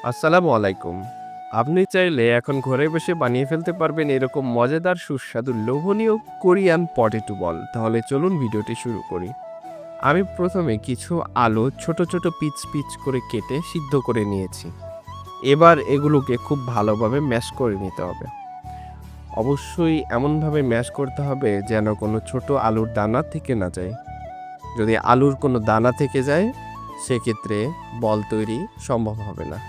আসসালামু আলাইকুম। আপনি চাইলে এখন ঘরে বসে বানিয়ে ফেলতে পারবেন এরকম মজাদার সুস্বাদু লোভনীয় কোরিয়ান পটেটো বল। তাহলে চলুন ভিডিওটি শুরু করি। আমি প্রথমে কিছু আলু ছোট ছোট পিচ করে কেটে সিদ্ধ করে নিয়েছি। এবার এগুলোকে খুব ভালোভাবে ম্যাশ করে নিতে হবে। অবশ্যই এমনভাবে ম্যাশ করতে হবে যেন কোনো ছোট আলুর দানা থেকে না যায়। যদি আলুর কোনো দানা থেকে যায় সেক্ষেত্রে বল তৈরি সম্ভব হবে না।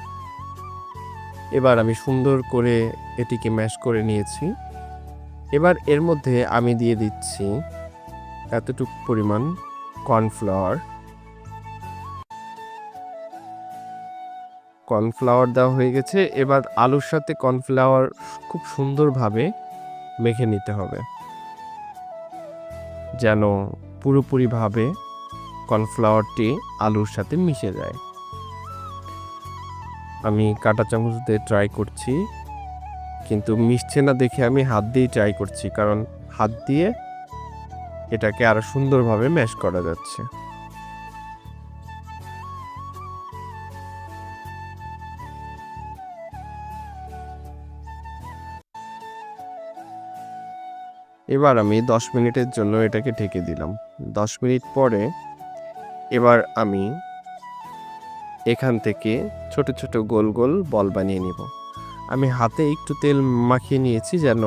এবার আমি সুন্দর করে এটিকে ম্যাশ করে নিয়েছি। এবার এর মধ্যে আমি দিয়ে দিচ্ছি এতটুকু পরিমাণ কর্নফ্লাওয়ার। কর্নফ্লাওয়ার দেওয়া হয়ে গেছে। এবার আলুর সাথে কর্নফ্লাওয়ার খুব সুন্দরভাবে মেখে নিতে হবে। যেন পুরোপুরিভাবে কর্নফ্লাওয়ারটি আলুর সাথে মিশে যায়। আমি কাঁটা চামচ দিয়ে ট্রাই করছি, কিন্তু মিশছে না দেখে আমি হাত দিয়েই ট্রাই করছি, কারণ হাত দিয়ে এটাকে আরো সুন্দরভাবে ম্যাশ করা যাচ্ছে। এবার আমি 10 মিনিটের জন্য এটাকে ঢেকে দিলাম। 10 মিনিট পরে এবার আমি এখান থেকে ছোট ছোট গোল গোল বল বানিয়ে নিব। আমি হাতে একটু তেল মাখিয়ে নিয়েছি যেন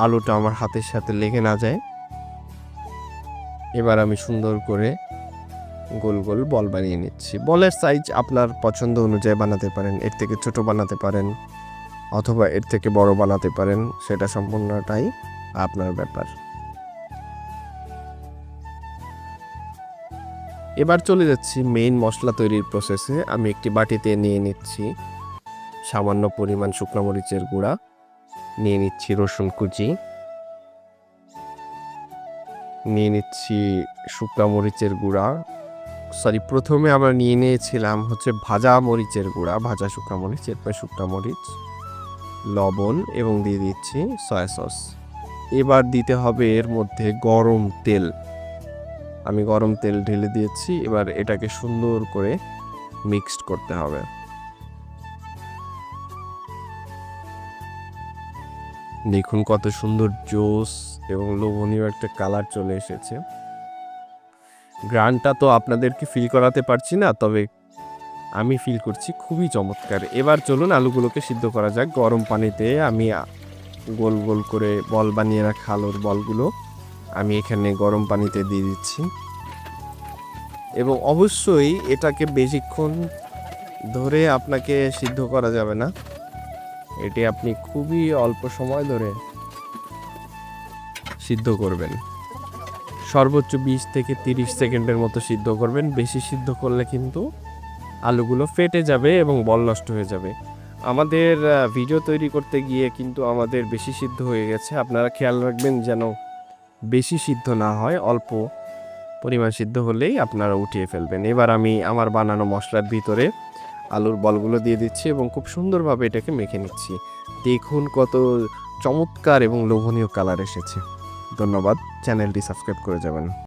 আলুটা আমার হাতের সাথে লেগে না যায়। এবার আমি সুন্দর করে গোল গোল বল বানিয়ে নিচ্ছি। বলের সাইজ আপনার পছন্দ অনুযায়ী বানাতে পারেন, এর থেকে ছোট বানাতে পারেন অথবা এর থেকে বড় বানাতে পারেন, সেটা সম্পূর্ণটাই আপনার ব্যাপার। এবার চলে যাচ্ছি মেইন মশলা তৈরির প্রসেসে। আমি একটি বাটিতে নিয়ে নিচ্ছি সামান্য পরিমাণ শুকনো মরিচের গুঁড়া, নিয়ে নিচ্ছি রসুন কুচি, নিয়ে নিচ্ছি শুকনো মরিচের গুঁড়া। প্রথমে আমরা নিয়ে নিয়েছিলাম হচ্ছে ভাজা মরিচের গুঁড়া, ভাজা শুকনো মরিচ, এরপর শুকনো মরিচ, লবণ এবং দিয়ে দিচ্ছি সয়া সস। এবার দিতে হবে এর মধ্যে গরম তেল। আমি গরম তেল ঢেলে দিয়েছি। এবার এটাকে সুন্দর করে মিক্সড করতে হবে। দেখুন কত সুন্দর জোস এবং লোভনীয় একটা কালার চলে এসেছে। গ্রানটা তো আপনাদেরকে ফিল করাতে পারছি না, তবে আমি ফিল করছি খুবই চমৎকার। এবার চলুন আলুগুলোকে সিদ্ধ করা যাক। গরম পানিতে আমি গোল গোল করে বল বানিয়ে রাখা আলুর বলগুলো আমি এখানে গরম পানিতে দিয়ে দিচ্ছি, এবং অবশ্যই এটাকে বেশিক্ষণ ধরে আপনাকে সিদ্ধ করা যাবে না। এটি আপনি খুবই অল্প সময় ধরে সিদ্ধ করবেন। সর্বোচ্চ 20 থেকে 30 সেকেন্ডের মতো সিদ্ধ করবেন। বেশি সিদ্ধ করলে কিন্তু আলুগুলো ফেটে যাবে এবং বল নষ্ট হয়ে যাবে। আমাদের ভিডিও তৈরি করতে গিয়ে কিন্তু আমাদের বেশি সিদ্ধ হয়ে গেছে। আপনারা খেয়াল রাখবেন যেন বেশি সিদ্ধ না হয়, অল্প পরিমাণ সিদ্ধ হলেই আপনারা উঠিয়ে ফেলবেন। এবার আমি আমার বানানো মশলার ভিতরে আলুর বলগুলো দিয়ে দিচ্ছি এবং খুব সুন্দরভাবে এটাকে মেখে নিচ্ছি। দেখুন কত চমৎকার এবং লোভনীয় কালার এসেছে। ধন্যবাদ। চ্যানেলটি সাবস্ক্রাইব করে যাবেন।